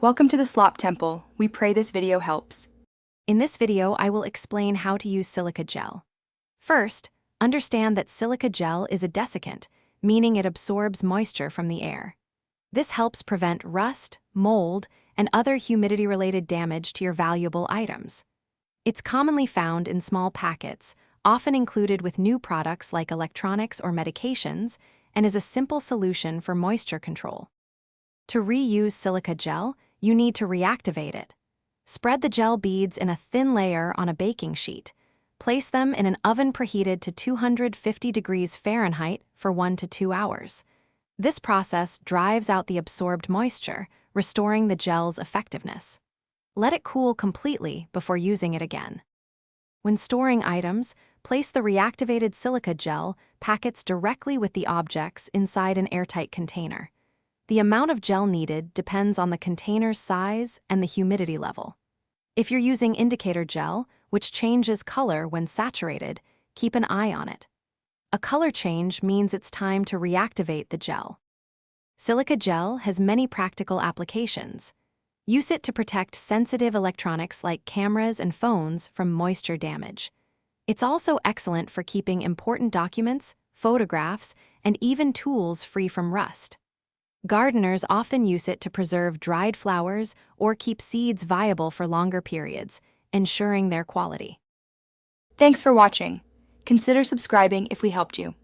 Welcome to the Slop Temple. We pray this video helps. In this video, I will explain how to use silica gel. First, understand that silica gel is a desiccant, meaning it absorbs moisture from the air. This helps prevent rust, mold, and other humidity-related damage to your valuable items. It's commonly found in small packets, often included with new products like electronics or medications, and is a simple solution for moisture control. To reuse silica gel, you need to reactivate it. Spread the gel beads in a thin layer on a baking sheet. Place them in an oven preheated to 250 degrees Fahrenheit for 1 to 2 hours. This process drives out the absorbed moisture, restoring the gel's effectiveness. Let it cool completely before using it again. When storing items, place the reactivated silica gel packets directly with the objects inside an airtight container. The amount of gel needed depends on the container's size and the humidity level. If you're using indicator gel, which changes color when saturated, keep an eye on it. A color change means it's time to reactivate the gel. Silica gel has many practical applications. Use it to protect sensitive electronics like cameras and phones from moisture damage. It's also excellent for keeping important documents, photographs, and even tools free from rust. Gardeners often use it to preserve dried flowers or keep seeds viable for longer periods, ensuring their quality. Thanks for watching. Consider subscribing if we helped you.